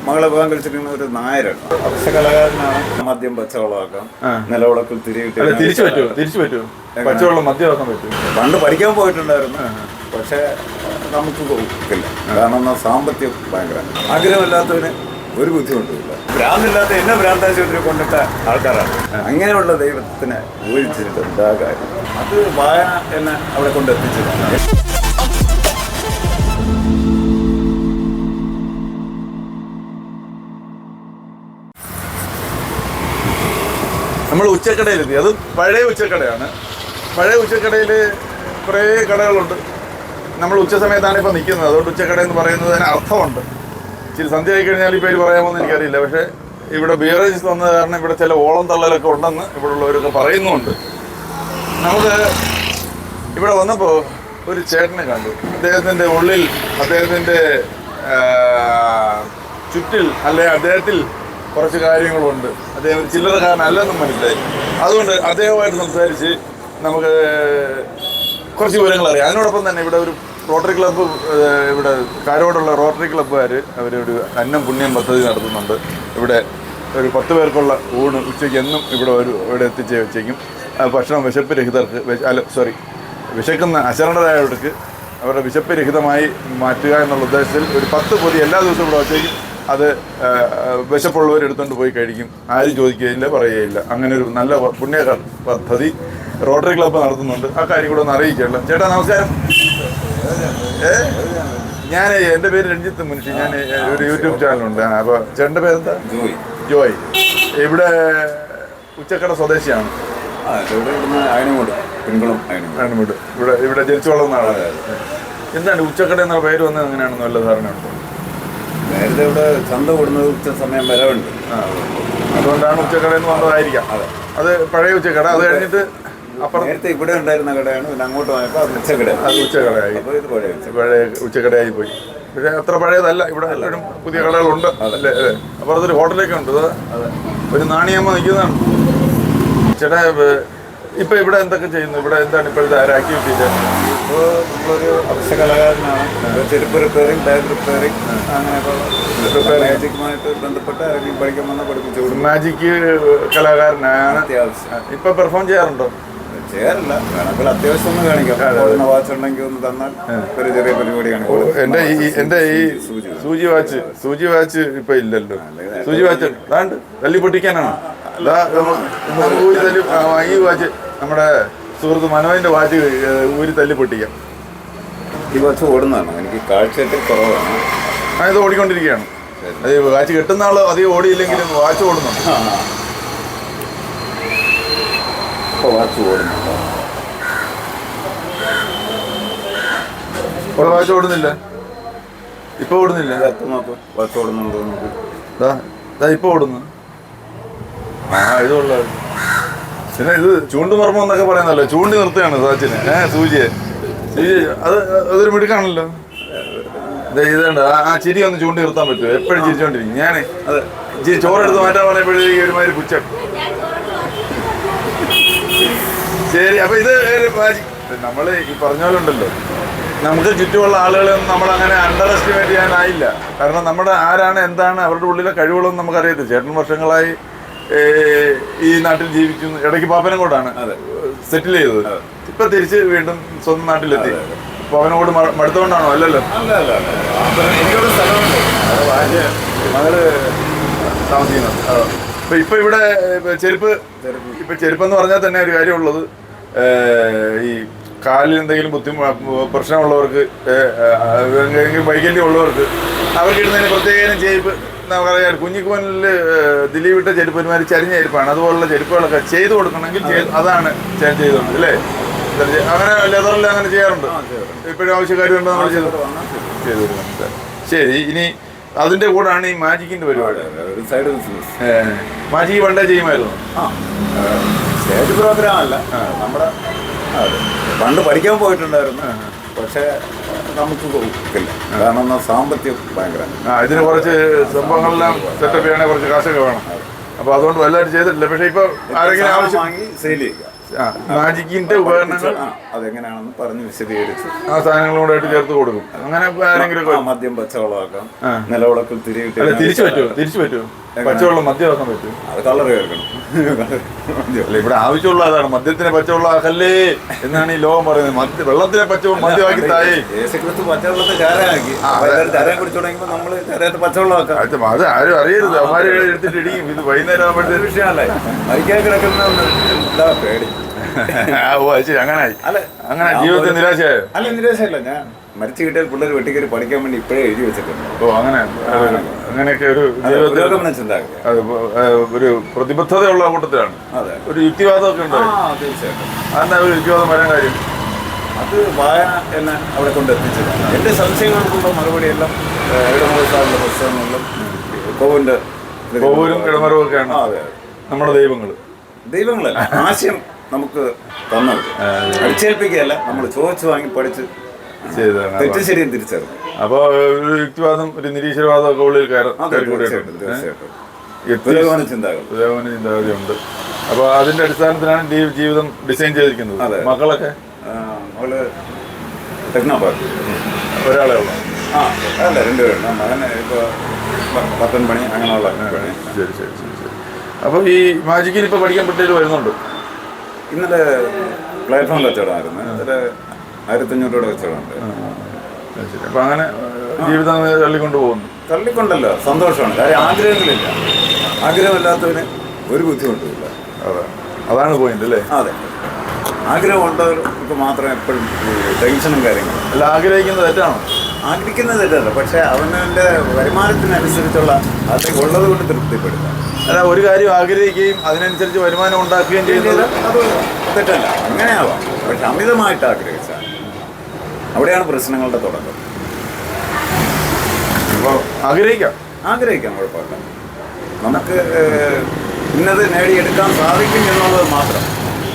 മകളെ വിവാഹം കഴിച്ചിരിക്കുന്ന ഒരു നായരാണ്. അക്ഷകലാകാരനാണ്. മദ്യം പച്ചവെള്ളമാക്കാം, നിലവിളക്കിൽ തിരിച്ചു പറ്റുമോ പച്ചവെള്ളം മദ്യമാക്കാൻ പറ്റും. പണ്ട് പഠിക്കാൻ പോയിട്ടുണ്ടായിരുന്നു, പക്ഷെ നമുക്ക് പോകില്ല. കാരണം സാമ്പത്തികം ഭയങ്കര. ആഗ്രഹമില്ലാത്തവന് ഒരു ബുദ്ധിമുട്ടുമില്ല. ഭ്രാന്തില്ലാത്ത എന്നെ ഭ്രാന്താശുപത്രി കൊണ്ടിട്ട ആൾക്കാരാണ്. അങ്ങനെയുള്ള ദൈവത്തിനെ ഊഹിച്ചിട്ട് എന്താ കാര്യം? അത് വായന എന്നെ അവിടെ കൊണ്ടെത്തിച്ചതാണ്. നമ്മൾ ഉച്ചക്കടയിലെത്തി. അത് പഴയ ഉച്ചക്കടയാണ്. പഴയ ഉച്ചക്കടയിൽ കുറേ കടകളുണ്ട്. നമ്മൾ ഉച്ച സമയത്താണ് ഇപ്പോൾ നിൽക്കുന്നത്. അതുകൊണ്ട് ഉച്ചക്കട എന്ന് പറയുന്നതിന് അർത്ഥമുണ്ട്. ഇച്ചിരി സന്ധ്യ ആയി കഴിഞ്ഞാൽ ഈ പേര് പറയാമോ എന്ന് എനിക്കറിയില്ല. പക്ഷേ ഇവിടെ ബിയറേജ് വന്നത് കാരണം ഇവിടെ ചില ഓളം തള്ളലൊക്കെ ഉണ്ടെന്ന് ഇവിടെ ഉള്ളവരൊക്കെ പറയുന്നുമുണ്ട്. നമുക്ക് ഇവിടെ വന്നപ്പോൾ ഒരു ചേട്ടനെ കണ്ടു. അദ്ദേഹത്തിൻ്റെ ഉള്ളിൽ, അദ്ദേഹത്തിൻ്റെ ചുറ്റിൽ അദ്ദേഹത്തിൽ കുറച്ച് കാര്യങ്ങളുണ്ട്. അദ്ദേഹം ചില്ലറക്കാരനല്ലെന്നും മനസ്സിലായി. അതുകൊണ്ട് അദ്ദേഹവുമായിട്ട് സംസാരിച്ച് നമുക്ക് കുറച്ച് വിവരങ്ങൾ അറിയാം. അതിനോടൊപ്പം തന്നെ ഇവിടെ ഒരു റോട്ടറി ക്ലബ്ബ്, ഇവിടെ കാരോടുള്ള റോട്ടറി ക്ലബ്ബുകാർ അവരൊരു അന്നം പുണ്യം പദ്ധതി നടത്തുന്നുണ്ട്. ഇവിടെ ഒരു 10 പേർക്കുള്ള ഊണ് ഉച്ചയ്ക്ക് എന്നും ഇവിടെ എത്തിച്ച് വെച്ചേക്കും. ഭക്ഷണം വിശപ്പ് രഹിതർക്ക്, വിശക്കുന്ന അശരണരായവർക്ക് അവരുടെ വിശപ്പ് രഹിതമായി മാറ്റുക എന്നുള്ള ഉദ്ദേശത്തിൽ ഒരു 10 പൊതി എല്ലാ ദിവസവും ഇവിടെ വച്ചേക്കും. അത് വിശപ്പുള്ളവർ എടുത്തുകൊണ്ട് പോയി കഴിക്കും. ആരും ചോദിക്കുകയില്ല, പറയുകയില്ല. അങ്ങനെ ഒരു നല്ല പുണ്യ പദ്ധതി റോട്ടറി ക്ലബ്ബ് നടത്തുന്നുണ്ട്. ആ കാര്യം കൂടെ ഒന്ന് അറിയിക്കല്ലോ. ചേട്ടാ നമസ്കാരം. ഞാൻ എൻ്റെ പേര് രഞ്ജിത്ത് മുൻഷി. ഞാൻ ഒരു യൂട്യൂബ് ചാനലുണ്ട്. അപ്പോൾ ചേട്ടൻ്റെ പേരെന്താ? ജോയ്. ഇവിടെ ഉച്ചക്കട സ്വദേശിയാണ്. അയനമൂട്. ഇവിടെ ജനിച്ചു വളർന്ന ആളാണ്. എന്താണ് ഉച്ചക്കട എന്ന പേര് വന്നത്? എങ്ങനെയാണെന്ന് വല്ല ധാരണ ഉണ്ടോ? നേരത്തെ ഇവിടെ ചന്ത കൂടുന്നത് ഉച്ച സമയം വരവുണ്ട്. അതുകൊണ്ടാണ് ഉച്ചക്കട എന്ന് വന്നതായിരിക്കാം. അത് പഴയ ഉച്ചക്കട. അത് കഴിഞ്ഞിട്ട് നേരത്തെ ഇവിടെ ഉണ്ടായിരുന്ന കടയാണ്. പിന്നെ അങ്ങോട്ട് പോയപ്പോൾ അത് ഉച്ചക്കടയായി. പഴയ ഉച്ചക്കടയായി പോയി. പക്ഷേ അത്ര പഴയതല്ല. ഇവിടെ എല്ലാവരും പുതിയ കടകളുണ്ട്. അല്ലേ? അപ്പുറത്തൊരു ഹോട്ടലൊക്കെ ഉണ്ട്. ഒരു നാണിയമ്മ നിൽക്കുന്നതാണ്. ചേട്ടാ ഇപ്പൊ ഇവിടെ എന്തൊക്കെ ചെയ്യുന്നു? ഇവിടെ എന്താണ് ഇപ്പോഴത്തെ ആക്ടിവിറ്റീസ്? ഇപ്പോൾ നമ്മളൊരു അക്ഷകലാകാരനാണ്. ചെരുപ്പ് റിപ്പയറിങ്, ബാഗ് റിപ്പയറിങ്, അങ്ങനെയൊക്കെ മാജിക്കുമായിട്ട് ബന്ധപ്പെട്ട് ആരെങ്കിലും പഠിക്കാൻ വന്നാൽ പഠിപ്പിച്ചു കൊടുക്കും. മാജിക് കലാകാരനാണ്. അത്യാവശ്യം ഇപ്പൊ പെർഫോം ചെയ്യാറുണ്ടോ? ചെയ്യാറില്ല. വേണമെങ്കിൽ അത്യാവശ്യം ഒന്ന് കാണിക്കാം. വാച്ച് ഉണ്ടെങ്കിൽ ഒന്ന് തന്നാൽ ഒരു ചെറിയ പരിപാടിയാണ്. എന്റെ ഈ സൂചി വാച്ച് ഇപ്പൊ ഇല്ലല്ലോ. സൂചി വാച്ച് അതാണ്ട് തല്ലി പൊട്ടിക്കാനാണ്. ഈ വാച്ച് നമ്മുടെ സുഹൃത്ത് മനോജിന്റെ വാച്ച് ഊരി തല്ലി പൊട്ടിക്കാം. ഈ വാച്ച് ഓടുന്നതാണ്. എനിക്ക് കാഴ്ചയിൽ കുറവാണ്. ഇത് ഓടിക്കൊണ്ടിരിക്കുകയാണ്. അത് വാച്ച് കെട്ടുന്ന ആള് അധികം ഓടിയില്ലെങ്കിലും വാച്ച് ഓടുന്നുണ്ട്. ഇപ്പോൾ വാച്ച് ഓടുന്നുണ്ടോ? വാച്ച് ഓടുന്നില്ല. ഇപ്പൊ ഓടുന്നില്ല. വാച്ച് ഓടുന്നുണ്ടോ? ഇപ്പൊ ഓടുന്നു. ഇതുള്ള പിന്നെ ഇത് ചൂണ്ടുമർമ്മം എന്നൊക്കെ പറയുന്നല്ലോ. ചൂണ്ടി നിർത്തുകയാണ് സാച്ചിന് സൂചിയെ. അതൊരു മിടുക്കാണല്ലോ. ഇതുണ്ട്. ആ ചിരി ഒന്ന് ചൂണ്ടി നിർത്താൻ പറ്റുമോ? എപ്പോഴും ചിരിച്ചോണ്ടിരിക്കും. ഞാൻ ചോറെടുത്ത് മാറ്റാൻ പറയുമ്പോഴേക്കും ഒരുമാതിരി പുച്ഛം. ശരി. അപ്പൊ ഇത് നമ്മള് ഈ പറഞ്ഞ പോലെ ഉണ്ടല്ലോ, നമുക്ക് ചുറ്റുമുള്ള ആളുകളെയൊന്നും നമ്മളങ്ങനെ അണ്ടർ എസ്റ്റിമേറ്റ് ചെയ്യാനായില്ല. കാരണം നമ്മുടെ ആരാണ്, എന്താണ് അവരുടെ ഉള്ളിലെ കഴിവുകളൊന്നും നമുക്കറിയത്തില്ല. ചേട്ടൻ വർഷങ്ങളായി ഈ നാട്ടിൽ ജീവിക്കുന്നു. ഇടയ്ക്ക് പാപ്പനംകോടാണ് സെറ്റിൽ ചെയ്തത്. ഇപ്പൊ തിരിച്ച് വീണ്ടും സ്വന്തം നാട്ടിലെത്തി. പാപ്പനംകോട് മടുത്തോണ്ടാണോ? അല്ലല്ലോ. എനിക്കൊരു സ്ഥലമുണ്ട്, മകള് താമസിക്കുന്നത്. ഇപ്പൊ ഇവിടെ ചെരുപ്പെന്ന് പറഞ്ഞാൽ തന്നെ ഒരു കാര്യമുള്ളത്, ഈ കാലിൽ എന്തെങ്കിലും പ്രശ്നമുള്ളവർക്ക്, വൈകല്യം ഉള്ളവർക്ക്, അവർക്ക് ഇടുന്നതിന് പ്രത്യേകം ചെരുപ്പ് നമുക്കറിയാം. കുഞ്ഞിക്കുമനിൽ ദിലീപ് ഇട്ട ചെരുപ്പ് ഒരുമാതിരി ചരിഞ്ഞ ചെരുപ്പാണ്. അതുപോലുള്ള ചെരുപ്പുകളൊക്കെ ചെയ്തു കൊടുക്കണമെങ്കിൽ അതാണ് ചെയ്തോണ്ട് അല്ലേ? അങ്ങനെ ലെതറിൽ അങ്ങനെ ചെയ്യാറുണ്ട്. ഇപ്പോഴും ആവശ്യക്കാർ കൊണ്ട് നമ്മൾ ചെയ്തു കൊടുക്കുന്നുണ്ട്. ശരി. ഇനി അതിന്റെ കൂടാണ് ഈ മാജിക്കിന്റെ പരിപാടി. Side business. മാജിക്ക് പണ്ടേ ചെയ്യുമായിരുന്നു. സ്റ്റേജ് പ്രോഗ്രാം അല്ല, നമ്മുടെ പണ്ട് പഠിക്കാൻ പോയിട്ടുണ്ടായിരുന്നു. പക്ഷേ നമുക്ക് പോകില്ല. കാരണം സാമ്പത്തികം ഭയങ്കര. ഇതിന് കുറച്ച് സംഭവങ്ങളെല്ലാം സെറ്റപ്പ് ചെയ്യണമെങ്കിൽ കുറച്ച് കാശൊക്കെ വേണം. അപ്പോൾ അതുകൊണ്ട് വലുതായിട്ട് ചെയ്തിട്ടില്ല. പക്ഷേ ഇപ്പോൾ ആരെങ്കിലും ആവശ്യം വാങ്ങി സെയിൽ മാജിക്കിന്റെ ഉപകരണങ്ങൾ അതെങ്ങനെയാണെന്ന് പറഞ്ഞ് വിശദീകരിച്ച് ആ സാധനങ്ങളോടായിട്ട് ചേർത്ത് കൊടുക്കും. അങ്ങനെ ആരെങ്കിലും മദ്യം പച്ചവെള്ളമാക്കാം, നിലവിളക്കിൽ തിരിയിട്ട് തിരിച്ചു പറ്റുമോ പച്ചവെള്ളം മദ്യമാക്കാൻ പറ്റും? അത് കളർ ചേർക്കണം. അല്ല, ഇവിടെ ആവശ്യമുള്ള അതാണ്, മദ്യത്തിനെ പച്ചവെള്ളം ആക്കല്ലേ എന്നാണ് ഈ ലോകം പറയുന്നത്. വെള്ളത്തിനെ മദ്യമാക്കി തായേ. യേശുക്രിസ്തു പച്ചവെള്ളത്തെ ചാരമാക്കി, ചാരം കുടിച്ചു തുടങ്ങിയപ്പോൾ നമ്മള് ചാരത്ത് പച്ചവെള്ളമാക്കാം. അത് ആരും അറിയരുത്, അവന്മാരെ എടുത്തിട്ട് ഇടിക്കും. ഇത് വൈകുന്നേരം ആകുമ്പോഴത്തെ വിഷയമല്ലേ, മരിക്കാൻ കിടക്കുന്ന എന്താ പേടി. ശരി, അങ്ങനെ ജീവിതത്തിൽ നിരാശയായോ? അല്ല, നിരാശയല്ല. ഞാൻ മരിച്ചു കിട്ടിയാൽ പിള്ളേർ വെട്ടിക്കറി പഠിക്കാൻ വേണ്ടി ഇപ്പോഴേ എഴുതി വെച്ചിട്ടുണ്ട്. അങ്ങനെയൊക്കെ ഒരു ഒരു പ്രതിബദ്ധതയുള്ള കൂട്ടത്തിലാണ്. ഒരു യുക്തിവാദമൊക്കെ ഉണ്ടോ? തീർച്ചയായിട്ടും. അതെന്താ ഒരു യുക്തിവാദം വരാൻ കാര്യം? അത് വായന എന്നെ അവിടെ കൊണ്ട് എത്തിച്ചത്. എൻ്റെ സംശയങ്ങൾക്കുള്ള മറുപടി എല്ലാം ഇടമറുസാറിൻ്റെ പുസ്തകങ്ങളിലും കോവൂരും ഇടമറും ഒക്കെയാണ് നമ്മുടെ ദൈവങ്ങളല്ല, ആശയം നമുക്ക് തന്നത്. അടിച്ചേൽപ്പിക്കുകയല്ല, നമ്മൾ ചോദിച്ചു വാങ്ങി പഠിച്ച് തെറ്റും ശരിയും തിരിച്ചറിയും. അപ്പോൾ ഒരു യുക്തിവാദം, ഒരു നിരീശ്വരവാദം ഒക്കെ ഉള്ളിൽ പുരോഗമന ചിന്താഗതി ഉണ്ട്. അപ്പോൾ അതിന്റെ അടിസ്ഥാനത്തിലാണ് ജീവിതം ഡിസൈൻ ചെയ്തിരിക്കുന്നത്. മക്കളൊക്കെ ടെക്നോപാർക്ക് ഒരാളെ ഉള്ളു? അല്ല, രണ്ടുപേരുണ്ട്. മകന് ഇപ്പോൾ പത്തൻ പണി അങ്ങനെയുള്ള പണി. ശരി. അപ്പോൾ ഈ മാജിക്കിൽ ഇപ്പോൾ പഠിക്കാൻ പറ്റിയത് വരുന്നുണ്ട്. ഇന്നലെ പ്ലാറ്റ്ഫോമിൽ കച്ചവടമായിരുന്നു. അതിൽ 1500 രൂപയുടെ കച്ചവടമുണ്ട്. അപ്പം അങ്ങനെ ജീവിതം തള്ളിക്കൊണ്ട് പോകുന്നു. തള്ളിക്കൊണ്ടല്ലോ, സന്തോഷമാണ്. കാര്യം ആഗ്രഹങ്ങളില്ല. ആഗ്രഹമില്ലാത്തവന് ഒരു ബുദ്ധിമുട്ടുമില്ല. അതാണ് പോയിന്റ് അല്ലേ? അതെ, ആഗ്രഹമുള്ളവർക്ക് മാത്രമേ എപ്പോഴും ടെൻഷനും കാര്യങ്ങളും. അല്ല, ആഗ്രഹിക്കുന്നത് തെറ്റാണോ? ആഗ്രഹിക്കുന്നത് തെറ്റല്ല, പക്ഷെ അവനവൻ്റെ വരുമാനത്തിനനുസരിച്ചുള്ള അല്ലെങ്കിൽ ഉള്ളത് കൊണ്ട് തൃപ്തിപ്പെടുക. അല്ല, ഒരു കാര്യം ആഗ്രഹിക്കുകയും അതിനനുസരിച്ച് വരുമാനം ഉണ്ടാക്കുകയും ചെയ്യുന്നത് അത് തെറ്റല്ല. അങ്ങനെയാവാം, പക്ഷെ അമിതമായിട്ട് ആഗ്രഹിച്ചാൽ അവിടെയാണ് പ്രശ്നങ്ങളുടെ തുടക്കം. അപ്പോൾ ആഗ്രഹിക്കാം, കുഴപ്പമില്ല. നമുക്ക് ഇന്നത് നേടിയെടുക്കാൻ സാധിക്കും എന്നുള്ളത് മാത്രം.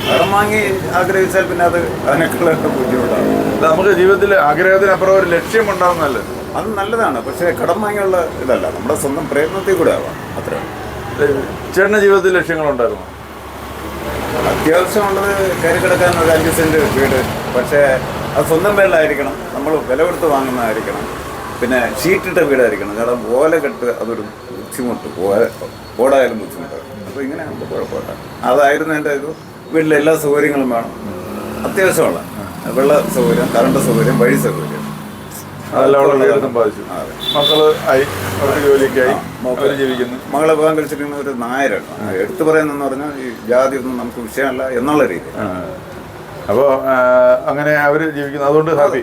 കടം വാങ്ങി ആഗ്രഹിച്ചാൽ പിന്നെ അതിനേക്കുള്ള ബുദ്ധിമുട്ടാണ്. നമുക്ക് ജീവിതത്തിൽ ആഗ്രഹത്തിനപ്പുറം ഒരു ലക്ഷ്യം ഉണ്ടാവുന്നല്ലേ? അത് നല്ലതാണ്, പക്ഷേ കടം വാങ്ങിയുള്ള ഇതല്ല, നമ്മുടെ സ്വന്തം പ്രയത്നത്തിൽ കൂടെ ആവാം. അത്രയാണ്. ചേട്ടൻ്റെ ജീവിതത്തിൽ ലക്ഷ്യങ്ങളുണ്ടായിരുന്നു? അത്യാവശ്യമുള്ളത് കയറി കിടക്കാൻ ഒരു 5 സെൻറ്റ് വീട്, പക്ഷേ അത് സ്വന്തം പേരിലായിരിക്കണം, നമ്മൾ വില കൊടുത്ത് വാങ്ങുന്നതായിരിക്കണം. പിന്നെ ഷീറ്റിട്ട വീടായിരിക്കണം. കാരണം ഓല കെട്ട് അതൊരു ബുദ്ധിമുട്ട്, ഓടായാലും ബുദ്ധിമുട്ടാണ്. അപ്പോൾ ഇങ്ങനെ ആകുമ്പോൾ കുഴപ്പമില്ല. അതായിരുന്നു എൻ്റെ ഇത്. വീട്ടിലെ എല്ലാ സൗകര്യങ്ങളും വേണം, അത്യാവശ്യമുള്ള വെള്ള സൗകര്യം, കറണ്ട് സൗകര്യം, വഴി സൗകര്യം, അതെല്ലാം സമ്പാദിച്ചു. മക്കള് ആയി, ജോലിയൊക്കെ ആയി, ജീവിക്കുന്നു. മകളെ വിവാഹം കഴിച്ചിരിക്കുന്ന ഒരു നായരാണ്. എടുത്തു പറയുന്നതെന്ന് പറഞ്ഞാൽ ഈ ജാതി ഒന്നും നമുക്ക് വിഷയമല്ല എന്നുള്ള രീതി. അപ്പോൾ അങ്ങനെ അവർ ജീവിക്കുന്നു. അതുകൊണ്ട് ഹാപ്പി.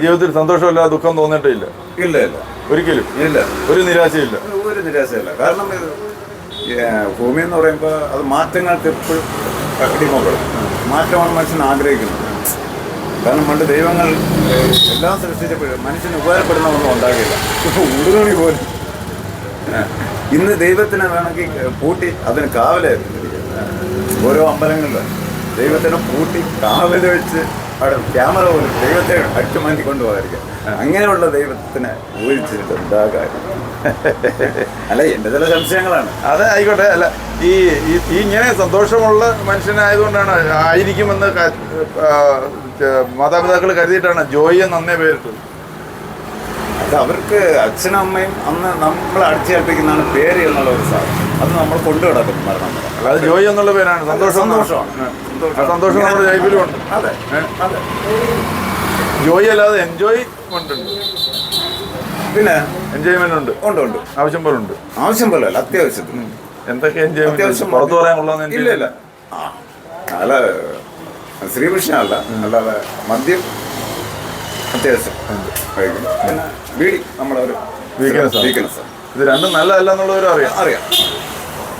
ജീവിതത്തിൽ സന്തോഷമില്ല, ദുഃഖം തോന്നിയിട്ടേ ഇല്ല? ഇല്ല, ഒരിക്കലും ഇല്ല. ഒരു നിരാശയില്ല. കാരണം ഭൂമി എന്ന് പറയുമ്പോൾ അത് മാറ്റങ്ങൾക്ക് എപ്പോഴും അടിമപ്പെടും. മാറ്റമാണ് മനുഷ്യൻ ആഗ്രഹിക്കുന്നത്. കാരണം പണ്ട് ദൈവങ്ങൾ എല്ലാം സൃഷ്ടിച്ചപ്പോഴും മനുഷ്യന് ഉപകാരപ്പെടുന്ന ഒന്നും ഉണ്ടാകില്ല. ഉടുതുണി പോലും ഇന്ന് ദൈവത്തിനെ വേണമെങ്കിൽ പൂട്ടി അതിന് കാവലായിരുന്നു. ഓരോ അമ്പലങ്ങളിലും ദൈവത്തിനെ പൂട്ടി കാവല് വെച്ച് അവിടെ ക്യാമറ പോലും ദൈവത്തെ അടിച്ചുമാറ്റി കൊണ്ടുപോകാതിരിക്കാം. അങ്ങനെയുള്ള ദൈവത്തിനെ ഊഹിച്ചിട്ട് എന്താ കാര്യം? അല്ല, എൻ്റെ ചില സംശയങ്ങളാണ്. അതെ, ആയിക്കോട്ടെ. അല്ല, ഈ ഇങ്ങനെ സന്തോഷമുള്ള മനുഷ്യനായതുകൊണ്ടാണ്, ആയിരിക്കുമെന്ന് മാതാപിതാക്കൾ കരുതിയിട്ടാണ് ജോയി എന്ന് അന്നേ പേരിട്ടത്. അത് അവർക്ക് അച്ഛനും അമ്മയും അന്ന് നമ്മൾ അടിച്ചേൽപ്പിക്കുന്നതാണ് പേര് എന്നുള്ള ഒരു സാധനം. അത് നമ്മൾ കൊണ്ടു കിടക്കും മരണം. അല്ലാതെ ജോയി എന്നുള്ള പേരാണ്. സന്തോഷമാണ്. സന്തോഷം നമ്മുടെ ലൈഫിലും ഉണ്ട്. അതെ. ജോയി അല്ലാതെ എൻജോയ്മെന്റ് ഉണ്ട്. പിന്നെ എൻജോയ്മെന്റ് ഉണ്ട്. ആവശ്യം പോലെ ഉണ്ട്. ആവശ്യം പോലെ അല്ല, അത്യാവശ്യത്തിന്. എന്തൊക്കെ എൻജോയ്മെന്റ് പുറത്തു പറയാൻ കൊള്ളാന്ന്? ഇല്ല. അല്ല, ശ്രീകൃഷ്ണനല്ല, അല്ലാതെ മദ്യം അത്യാവശ്യം കഴിക്കും. പിന്നെ ബീഡി നമ്മുടെ ഒരു വീക്ക്നെസ്. ഇത് രണ്ടും നല്ലതല്ല എന്നുള്ളവരും അറിയാം.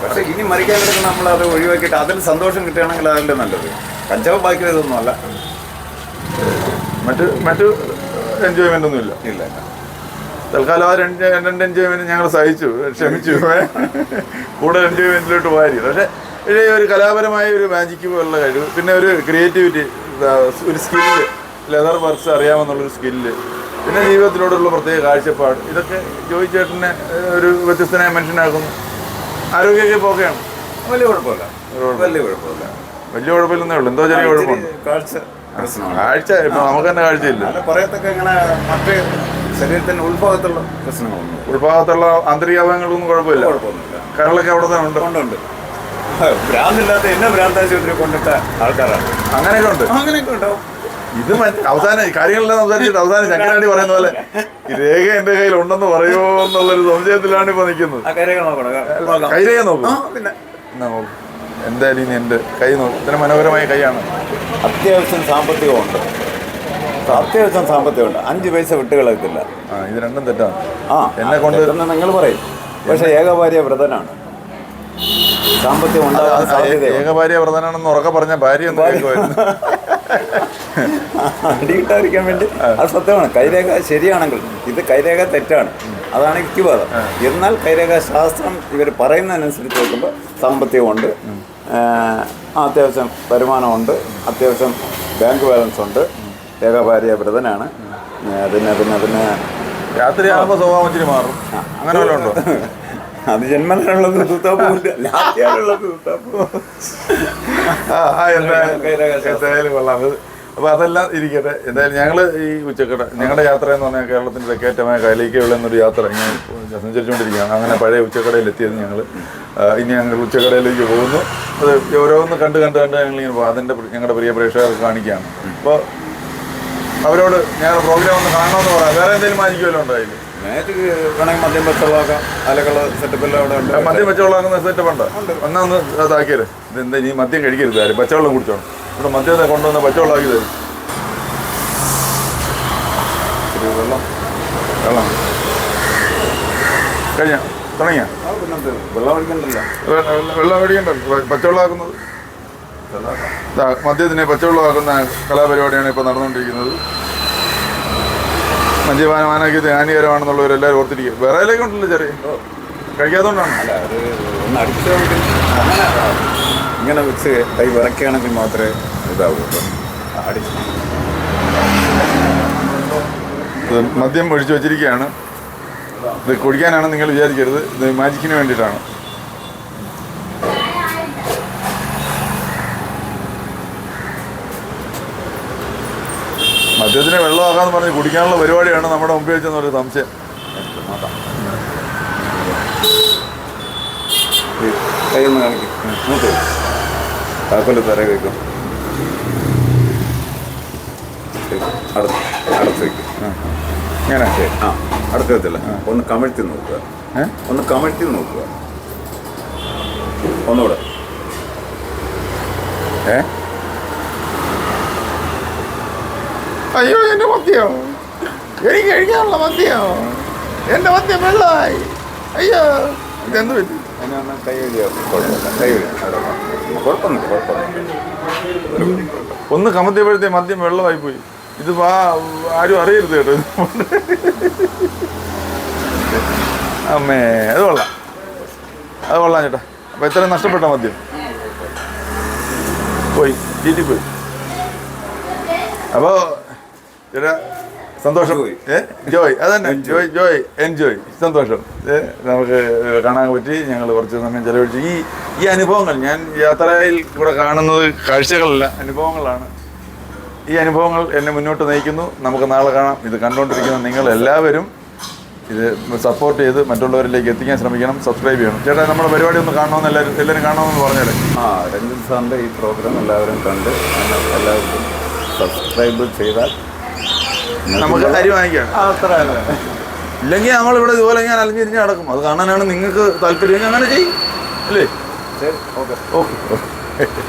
പക്ഷെ ഇനി മരിക്കാൻ കിടക്കുന്ന നമ്മളത് ഒഴിവാക്കിയിട്ട് അതിൽ സന്തോഷം കിട്ടുകയാണെങ്കിൽ അതല്ലേ നല്ലത്. കഞ്ചാവ് ബാക്കി ഇതൊന്നും അല്ല. മറ്റു എൻജോയ്മെന്റ് ഒന്നും ഇല്ല. തൽക്കാലം ആ രണ്ട് എൻജോയ്മെന്റ് ഞങ്ങൾ സഹിച്ചു, ക്ഷമിച്ചു. കൂടുതൽ എൻജോയ്മെന്റിലോട്ട് പോയി. പക്ഷെ ഒരു കലാപരമായ ഒരു മാജിക്ക് പോലുള്ള കഴിവ്, പിന്നെ ഒരു ക്രിയേറ്റിവിറ്റി, ഒരു സ്കില്ല്, ലെതർ വർക്ക്സ് അറിയാമെന്നുള്ളൊരു സ്കില്ല്, പിന്നെ ജീവിതത്തിനോടുള്ള പ്രത്യേക കാഴ്ചപ്പാട്, ഇതൊക്കെ ജോയി ചേട്ടനെ ഒരു വ്യത്യസ്തനായ മനുഷ്യനാക്കുന്നു. ആരോഗ്യമൊക്കെ പോക്കെയാണ്. വലിയ കുഴപ്പമില്ല. വലിയ കുഴപ്പമില്ലെന്നേ ഉള്ളൂ, എന്തോ ചെറിയ കുഴപ്പമുണ്ട്. കാഴ്ച പ്രശ്നമാണ്. കാഴ്ച ഇപ്പൊ നമുക്ക് തന്നെ കാഴ്ചയില്ല. അല്ല, പറയത്തൊക്കെ ഇങ്ങനെ മറ്റ് ശരീരത്തിന്റെ ഉൾഭാഗത്തുള്ള പ്രശ്നങ്ങളൊന്നും ഉൾഭാഗത്തുള്ള ആന്തരിക ഭാഗങ്ങളൊന്നും കുഴപ്പമില്ല. കുഴപ്പമൊന്നുമില്ല. കരളൊക്കെ അവിടെ തന്നെ ഉണ്ട്. ഉണ്ട്. ഭ്രാന്തില്ലാത്ത എന്നെ ഭ്രാന്താശുപത്രി കൊണ്ടിട്ട ആൾക്കാരാണ്. അങ്ങനെയൊക്കെ ഉണ്ട്. അങ്ങനെയൊക്കെ ഉണ്ടാവും. ഇത് അവസാനം കാര്യങ്ങളെല്ലാം സംസാരിച്ചിട്ട് അവസാനം ശങ്കരാണ്ടി പറയുന്ന പോലെ ഈ രേഖ എന്റെ കയ്യിൽ ഉണ്ടെന്ന് പറയുമോ എന്നുള്ളൊരു സംശയത്തിലാണ് ഇപ്പൊ നിൽക്കുന്നത്. കൈരേഖ നോക്കും. പിന്നെ എന്നാ നോക്കും. എന്തായാലും ഇനി എന്റെ കൈ നോക്കും. ഇത്ര മനോഹരമായ കൈയാണ്. അത്യാവശ്യം സാമ്പത്തികമുണ്ട്. 5 പൈസ വിട്ട് കളയത്തില്ല. ഇത് രണ്ടും തെറ്റാണ്. എന്നെ കൊണ്ട് നിങ്ങൾ പറയും. പക്ഷെ ഏകഭാര്യ വ്രതനാണ്. സാമ്പത്തികം ഉണ്ടാകാൻ സാധ്യത. ഏകഭാര്യ വ്രതനാണെന്ന് ഉറക്കെ പറഞ്ഞ ഭാര്യ ഒന്ന് കേൾക്കുമായിരുന്നു. അടിയിട്ടായിരിക്കാൻ വേണ്ടി അത് സത്യമാണ്. കൈരേഖ ശരിയാണെങ്കിൽ ഇത് കൈരേഖ തെറ്റാണ്. അതാണ് യുക്തിവാദം. എന്നാൽ കൈരേഖ ശാസ്ത്രം ഇവർ പറയുന്നതിനനുസരിച്ച് നോക്കുമ്പോൾ സാമ്പത്തികമുണ്ട്, അത്യാവശ്യം വരുമാനമുണ്ട്, അത്യാവശ്യം ബാങ്ക് ബാലൻസ് ഉണ്ട്, ഏകഭാര്യ വ്രതനാണ്. പിന്നെ രാത്രിയാകുമ്പോൾ സ്വഭാവം ഇച്ചിരി മാറും. അങ്ങനെ വല്ലതും ഉണ്ടോ? അത് ജന്മനുള്ളത് എന്തായാലും കൊള്ളാം. അപ്പോൾ അതെല്ലാം ഇരിക്കട്ടെ. എന്തായാലും ഞങ്ങൾ ഈ ഉച്ചക്കട ഞങ്ങളുടെ യാത്ര എന്ന് പറഞ്ഞാൽ കേരളത്തിൻ്റെ തെക്കേറ്റമായ കൈലേക്കുള്ള എന്നൊരു യാത്ര ഇങ്ങനെ സഞ്ചരിച്ചുകൊണ്ടിരിക്കുകയാണ്. അങ്ങനെ പഴയ ഉച്ചക്കടയിൽ എത്തിയത് ഞങ്ങൾ. ഇനി ഞങ്ങൾ ഉച്ചക്കടയിലേക്ക് പോകുന്നു. അത് ഓരോന്ന് കണ്ട് ഞങ്ങളിങ്ങനെ പോകും. അതിൻ്റെ ഞങ്ങളുടെ പ്രിയ പ്രേക്ഷകർക്ക് കാണിക്കുകയാണ്. അപ്പോൾ അവരോട് ഞങ്ങളുടെ പ്രോഗ്രാം ഒന്ന് കാണണമെന്ന് പറയാം. വേറെ എന്തെങ്കിലും മാനിക്കുമല്ലോ ഉണ്ടായില്ലേ? വേണമെങ്കിൽ മദ്യം വെച്ചുള്ളതാക്കാം. അലകള് സെറ്റപ്പെല്ലാം അവിടെ ഉണ്ട്. മദ്യം വെച്ചുള്ളതാക്കുന്ന സെറ്റപ്പ് ഉണ്ട്. ഒന്നൊന്ന് അതാക്കിയത്. ഇതെന്താ ഈ മദ്യം കഴിക്കരുത് ആരും. പച്ചവെള്ളം കുടിച്ചോണം. ഇവിടെ മദ്യത്തെ കൊണ്ടുവന്ന് പച്ചവെള്ളമാക്കി തരും. വെള്ളം കഴിഞ്ഞ തുടങ്ങിയ വെള്ളം ഒഴിക്കണ്ടല്ലോ. വെള്ളം മേടിക്കണ്ടല്ലോ. പച്ചവെള്ളമാക്കുന്നത് മദ്യത്തിനെ പച്ചവെള്ളമാക്കുന്ന കലാപരിപാടിയാണ് ഇപ്പോൾ നടന്നുകൊണ്ടിരിക്കുന്നത്. മദ്യപാനമാനൊക്കെ ഹാനികരമാണെന്നുള്ളവരെല്ലാവരും ഓർത്തിരിക്കും. വിറയിലേക്ക് ഉണ്ടല്ലോ ചെറിയ കഴിക്കാത്തതുകൊണ്ടാണ്. അല്ല, അത് ഒന്ന് അടിച്ചു ഇങ്ങനെ വെച്ച് കൈ വിറക്കുകയാണെങ്കിൽ മാത്രമേ ഇതാവുള്ളൂ. മദ്യം ഒഴിച്ചു വച്ചിരിക്കുകയാണ്. ഇത് കുടിക്കാനാണ് നിങ്ങൾ വിചാരിക്കരുത്. ഇത് മാജിക്കിന് വേണ്ടിയിട്ടാണ്. മദ്യത്തിനെ വെള്ളമാക്കാന്ന് പറഞ്ഞ് കുടിക്കാനുള്ള പരിപാടിയാണ് നമ്മുടെ മുമ്പിൽ വെച്ചെന്നൊരു സംശയം. കൈയൊന്ന് കാണിക്കും. താക്കോല് തറ വയ്ക്കും. അടുത്ത് വയ്ക്കും. ഇങ്ങനെ അടുത്ത് വെച്ചല്ല. ഒന്ന് കമഴ്ത്തി നോക്കുക. ഒന്നുകൂടെ. അയ്യോ, എൻ്റെ മദ്യോ, എനിക്ക് കഴിക്കാനുള്ള മദ്യോ, എൻ്റെ മദ്യം വെള്ളമായി. അയ്യോ, ഇതെന്ത് പറ്റി? കൈ കുഴപ്പമൊന്നുമില്ല. ഒന്ന് കമത്തിയപ്പോഴത്തേ മദ്യം വെള്ളമായി പോയി. ഇത് ആരും അറിയരുത് കേട്ടോ. അമ്മേ, അത് കൊള്ളാം ചേട്ടാ. അപ്പം എത്രയും നഷ്ടപ്പെട്ട മദ്യം പോയി, ചീറ്റിപ്പോയി. അപ്പോൾ ചേട്ടാ സന്തോഷം. ജോയ് അതന്നെ, ജോയ് എൻജോയ്. സന്തോഷം. നമുക്ക് കാണാൻ പറ്റി. ഞങ്ങൾ കുറച്ച് സമയം ചെലവഴിച്ച് ഈ അനുഭവങ്ങൾ ഞാൻ യാത്രയിൽ കൂടെ കാണുന്നത് കാഴ്ചകളല്ല, അനുഭവങ്ങളാണ്. ഈ അനുഭവങ്ങൾ എന്നെ മുന്നോട്ട് നയിക്കുന്നു. നമുക്ക് നാളെ കാണാം. ഇത് കണ്ടുകൊണ്ടിരിക്കുന്ന നിങ്ങൾ എല്ലാവരും ഇത് സപ്പോർട്ട് ചെയ്ത് മറ്റുള്ളവരിലേക്ക് എത്തിക്കാൻ ശ്രമിക്കണം. സബ്സ്ക്രൈബ് ചെയ്യണം. ചേട്ടാ, നമ്മുടെ പരിപാടി ഒന്ന് കാണണമെന്ന് എല്ലാവരും കാണണമെന്ന് പറഞ്ഞേരെ. രഞ്ജിത് സാറിൻ്റെ ഈ പ്രോഗ്രാം എല്ലാവരും കണ്ട് എല്ലാവർക്കും സബ്സ്ക്രൈബ് ചെയ്താൽ നമുക്ക് അരി വാങ്ങിക്കാം. ഇല്ലെങ്കിൽ നമ്മളിവിടെ ഇതുപോലെ ഞാൻ അലഞ്ഞിരിഞ്ഞ് നടക്കും. അത് കാണാനാണ് നിങ്ങൾക്ക് താല്പര്യം. അങ്ങനെ ചെയ്യും അല്ലേ? ശരി, ഓക്കെ.